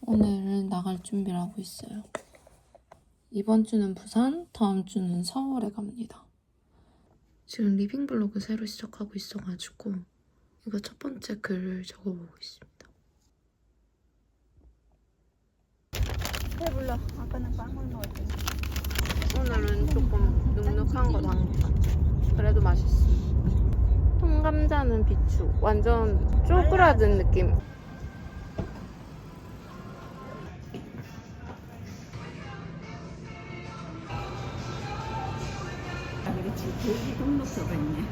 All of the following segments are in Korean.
오늘은 나갈 준비를 하고 있어요. 이번 주는 부산, 다음 주는 서울에 갑니다. 지금 리빙 블로그 새로 시작하고 있어가지고 이거 첫 번째 글을 적어보고 있습니다. 배불러. 아까는 빵을 먹었지. 오늘은 조금 눅눅한 거 당첨. 그래도 맛있어. 통감자는 비추. 완전 쪼그라든 느낌. 그렇지. 돼지 등록서가 있네.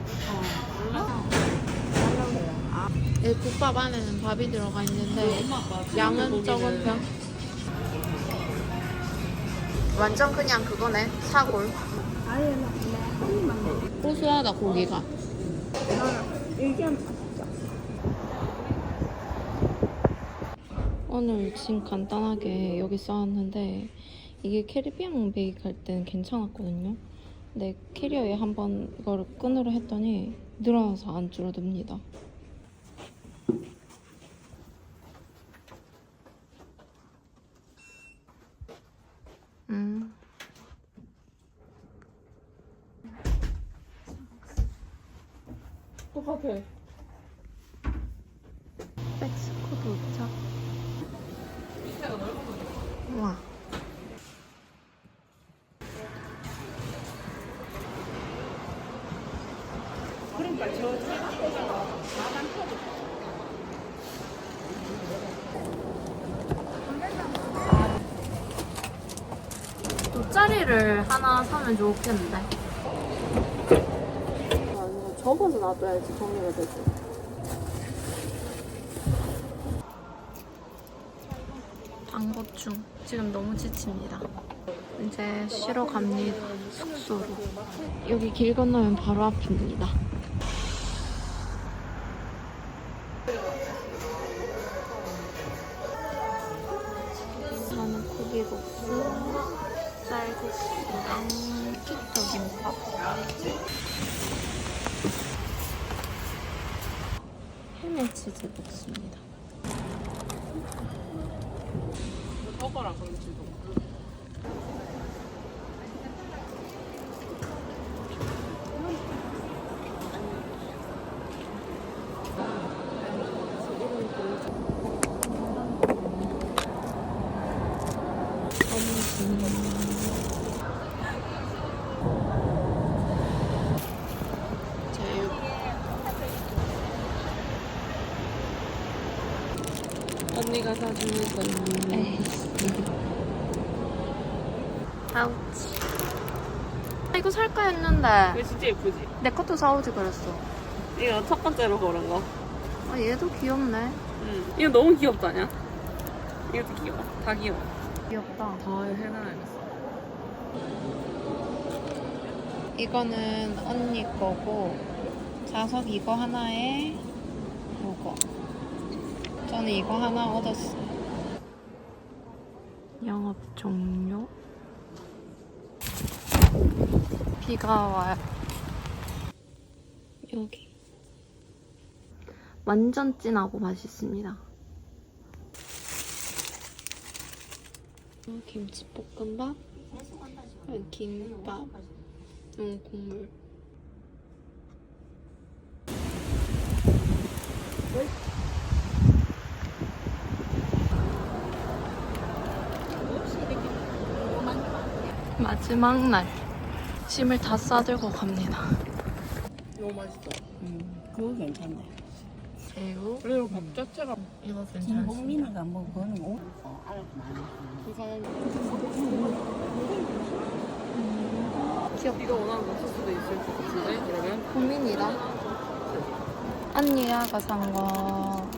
이 국밥 안에는 밥이 들어가 있는데 양은 적은 편. 완전 그냥 그거네. 사골. 아예 한입만 먹어. 고소하다 고기가. 이게 오늘 짐 간단하게 여기 써왔는데 이게 캐리비안 베이 갈 때는 괜찮았거든요. 근데 캐리어에 한번 이거를 끈으로 했더니 늘어나서 안 줄어듭니다. 똑같아. 백스코 도착. 우와. 그러니까 저차 앞에서 마당 터고. 돗자리를 하나 사면 좋겠는데. 접어서 놔둬야지 정리가 되지. 방법 중. 지금 너무 지칩니다. 이제 쉬러 갑니다. 숙소로. 여기 길 건너면 바로 앞입니다. 저는 고기국수, 쌀국수랑 키토김밥. 해물치즈 먹습니다. 저거랑 그럼 지도. 제육. 언니가 사주는 건 에이씨. 아우치. 이거 살까 했는데 이거 진짜 예쁘지? 내 것도 사오지 그랬어. 이거 첫 번째로 고른 거. 아 얘도 귀엽네. 응. 이거 너무 귀엽지 않냐? 이것도 귀여워. 다 귀여워. 귀엽다. 다 해놔야겠어. 이거는 언니 거고 자석 이거 하나에 이거. 저는 이거 하나 얻었어요. 영업 종료. 비가 와요. 여기 완전 진하고 맛있습니다. 김치볶음밥, 김밥, 국물. 마지막 날 짐을 다 싸들고 갑니다. 너무 맛있어. 그거 괜찮네. 새우. 그리고 밥 자체가 이거 괜찮아. 김복민이가 뭐 그거는 알았구나. 귀엽다. 이거 원하는 거 없을 수도 있을 것 같은데 그러면? 고민이다. 언니가 산 거.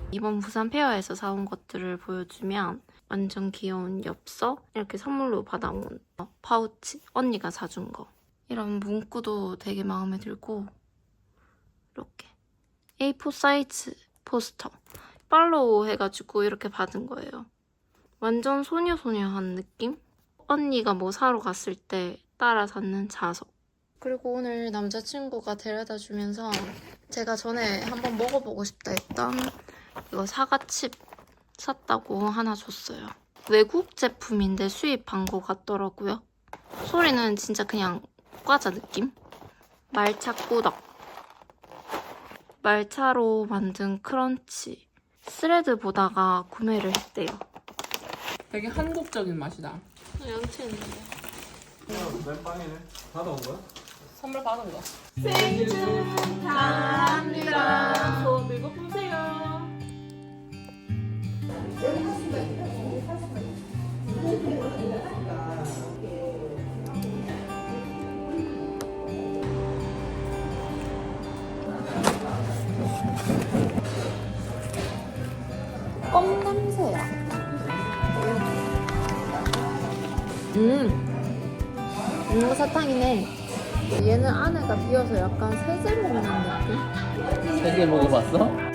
이번 부산 페어에서 사온 것들을 보여주면 완전 귀여운 엽서, 이렇게 선물로 받아온 파우치, 언니가 사준 거. 이런 문구도 되게 마음에 들고 이렇게 A4 사이즈 포스터. 팔로우 해가지고 이렇게 받은 거예요. 완전 소녀소녀한 느낌? 언니가 뭐 사러 갔을 때 따라 샀는 자석. 그리고 오늘 남자친구가 데려다 주면서 제가 전에 한번 먹어보고 싶다 했던 이거 사과칩 샀다고 하나 줬어요. 외국 제품인데 수입한 거 같더라고요. 소리는 진짜 그냥 과자 느낌? 말차 꾸덕. 말차로 만든 크런치. 스레드 보다가 구매를 했대요. 되게 한국적인 맛이다. 양치 있는데. 맨 빵이네. 받아온 거야? 선물 받은 거. 생일 축하합니다. 손 들고 보세요. 껌 냄새야. 이거 사탕이네. 얘는 안에가 비어서 약간 세제 먹는 느낌? 세개 먹어봤어?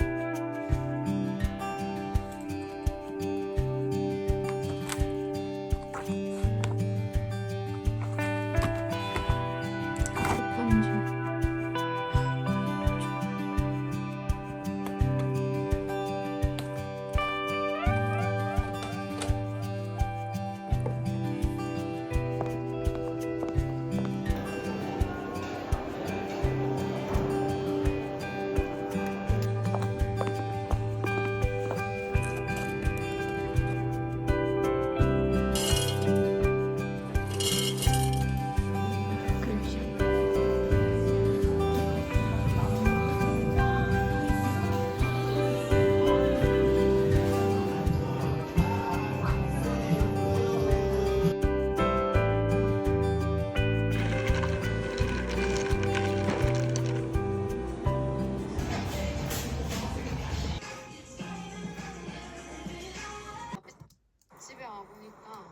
집에 와보니까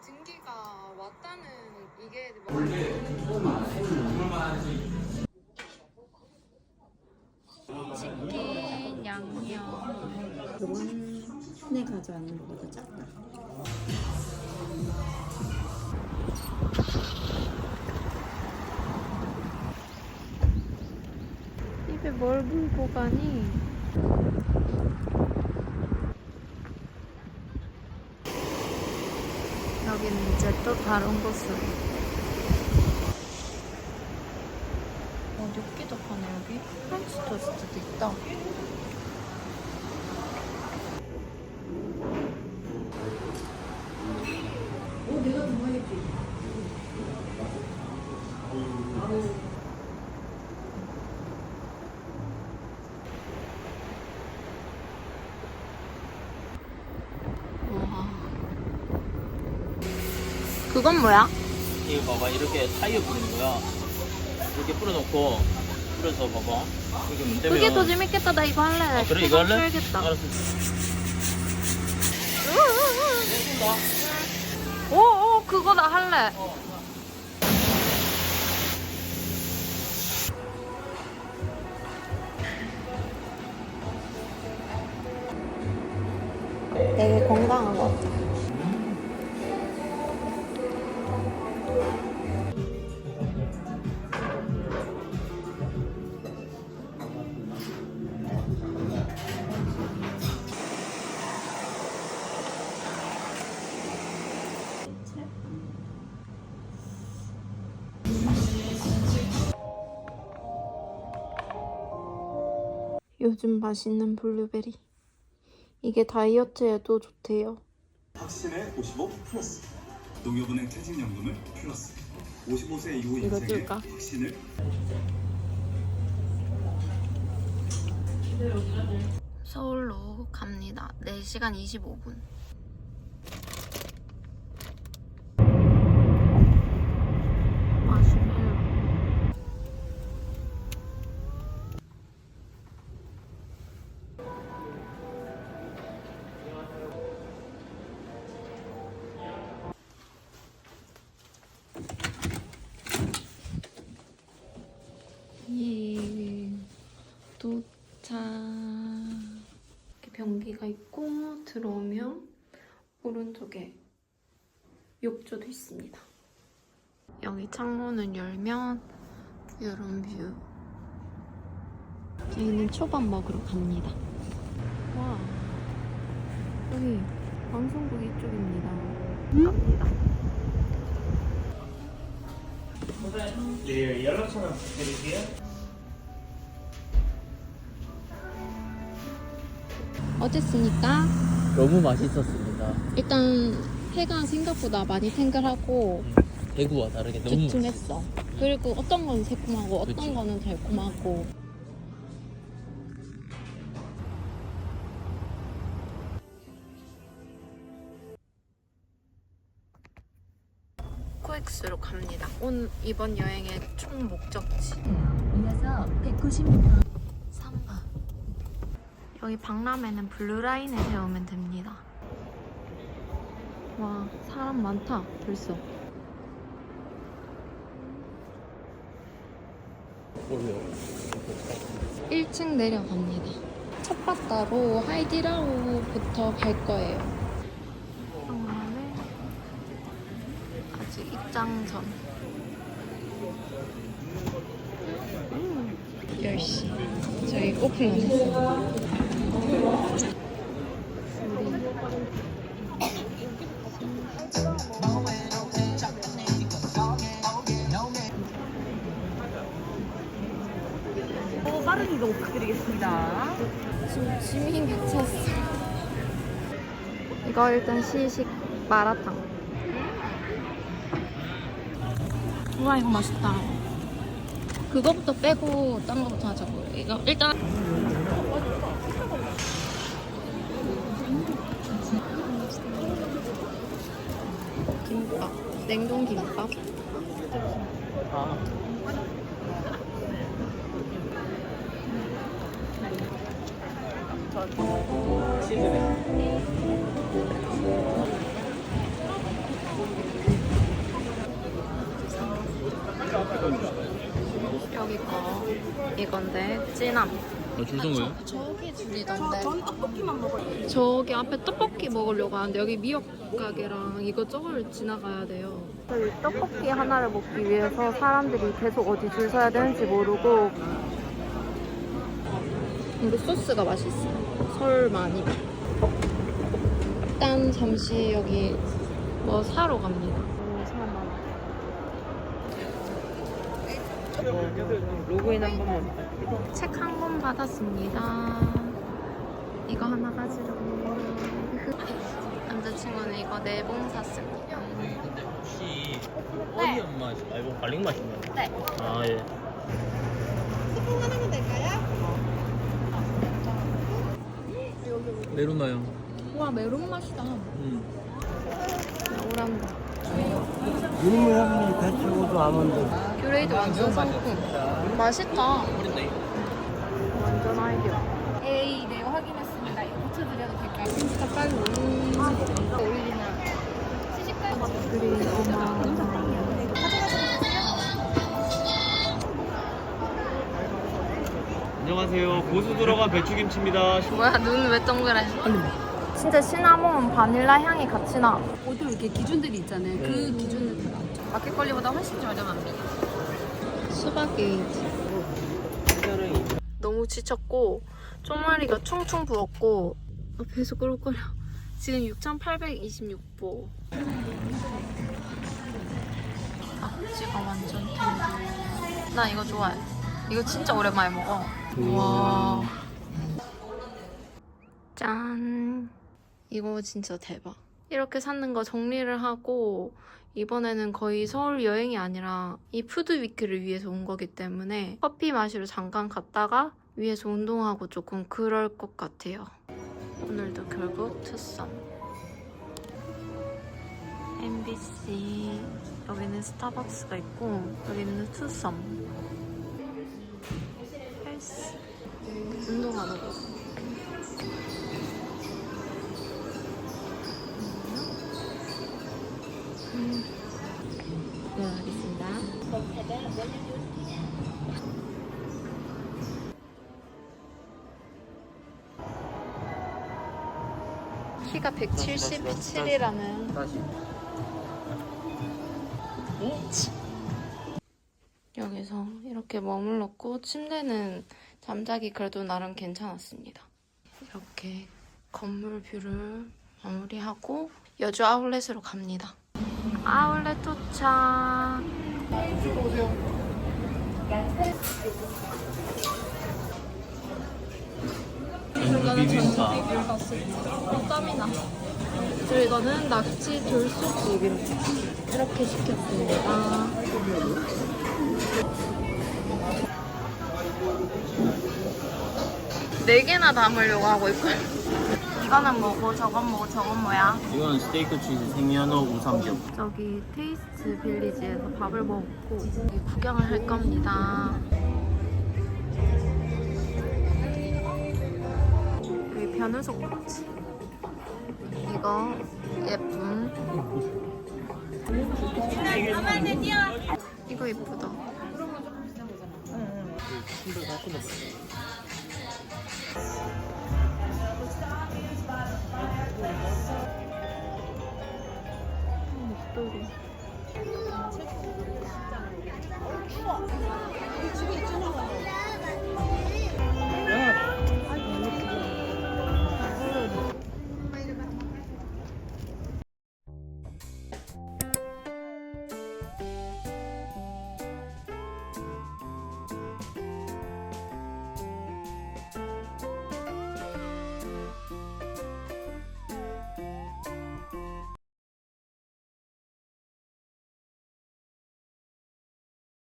등기가 왔다는 이게 치킨, 양념. 저번에 가져왔는 것보다 작다. 입에 뭘 물고 가니? 여기는 이제 또 다른 곳으로. 뇨끼도 파네 여기. 프렌치 토스트도 있다. 우와. 그건 뭐야? 이거 봐봐, 이렇게 타이어 뿌리는 거야. 이렇게 뿌려놓고 뿌려서 봐봐. 이게 문 때문에. 그게 더 재밌겠다. 나 이거 할래. 아, 그래 이거 할래? 알겠다. 알았어. 오, 그거 나 할래. 되게 건강한 것 같아. 요즘 맛있는 블루베리. 이게 다이어트에도 좋대요. 확신의 55 플러스 농협은행 퇴직연금을 플러스 55세 이후 이거 인생의 뜰까? 확신을 서울로 갑니다. 4시간 25분. 마시멜로. 예, 도착. 변기가 있고 들어오면 오른쪽에 욕조도 있습니다. 여기 창문을 열면 이런 뷰. 저희는 초밥 먹으러 갑니다. 와, 여기 방송국 이쪽입니다. 갑니다. 네, 연락처는 드릴게요. 어땠습니까? 너무 맛있었습니다. 일단 회가 생각보다 많이 탱글하고 대구와 다르게 너무 두툼했어. 그리고 어떤 건 새콤하고 어떤 그치. 거는 달콤하고. 코엑스로 갑니다. 이번 여행의 총 목적지. 이어서 190m 3번. 여기 박람회는 블루라인에 세우면 됩니다. 와, 사람 많다 벌써. 올려. 1층 내려갑니다. 첫 바다로 하이디라오부터 갈 거예요. 박람회 아직 입장 전. 10시. 저희 오픈 안 했어요. 빠른 이동 부탁드리겠습니다. 지금 짐이 미쳤어. 이거 일단 시식 마라탕. 우와, 이거 맛있다. 그거부터 빼고 딴 거부터 하자고. 이거 일단 김밥, 냉동 김밥. 아, 여기 거 이건데 진함. 줄선 거예요? 저기 줄이던데. 전 떡볶이만 먹어요. 저기 앞에 떡볶이 먹으려고 하는데 여기 미역 가게랑 이거저거를 지나가야 돼요. 저희 떡볶이 하나를 먹기 위해서 사람들이 계속 어디 줄 서야 되는지 모르고. 이거 소스가 맛있어요. 설마니. 일단 잠시 여기 뭐 사러 갑니다. 로그인 한 번만. 책 한 권 받았습니다. 이거 하나 가지려고. 남자친구는 이거 4봉 샀습니다. 근데 혹시 어니언 맛 말고 갈릭 맛인가요? 네. 아, 예. 메로나요. 와, 메론 맛이다. 오란다. 이놈의 향이 배추고도 아몬드. 큐레이드 완전 상품. 맛있다. 어린데? 완전 아이디어. A 네 확인했습니다. 이거 붙여드려도 될까요? 진짜 빨리 오일이나 그린 어마. 안녕하세요. 고수 들어간 배추김치입니다. 뭐야, 눈 왜 동그래? 진짜 시나몬, 바닐라 향이 같이 나. 모두 이렇게 기준들이 있잖아요. 그 기준을 다 맞춰. 마켓컬리보다 훨씬 저렴합니다. 수박 게이지. 너무 지쳤고 쪽마리가 충충 부었고 배에서 꿀꿀거려. 지금 6,826보. 낙지가 완전 탱글. 나 이거 좋아해. 이거 진짜 오랜만에 먹어. 와. 짠. 이거 진짜 대박. 이렇게 샀는 거 정리를 하고 이번에는 거의 서울 여행이 아니라 이 푸드 위크를 위해서 온 거기 때문에 커피 마시러 잠깐 갔다가 위에서 운동하고 조금 그럴 것 같아요. 오늘도 결국 투썸. MBC. 여기는 스타벅스가 있고 여기는 투썸. 헬스. 운동하러 가. 하겠습니다. 키가 177이라는. 다시. 여기서 이렇게 머물렀고 침대는 잠자기 그래도 나름 괜찮았습니다. 이렇게 건물 뷰를 마무리하고 여주 아울렛으로 갑니다. 아울렛 도착. 비빔밥. 땀이나. 그리고 이거는 낙지 돌솥 비빔밥. 이렇게 시켰습니다. 네 개나 담으려고 하고 있고요. 이거는 뭐고 저건 뭐고 저건 뭐야? 이건 스테이크 치즈 생연어 우삼겹. 저기 테이스트 빌리지에서 밥을 먹고 구경을 할 겁니다. 여기 변우석 꼬치. 이거 예쁜. 이거 예쁘다. 목도리.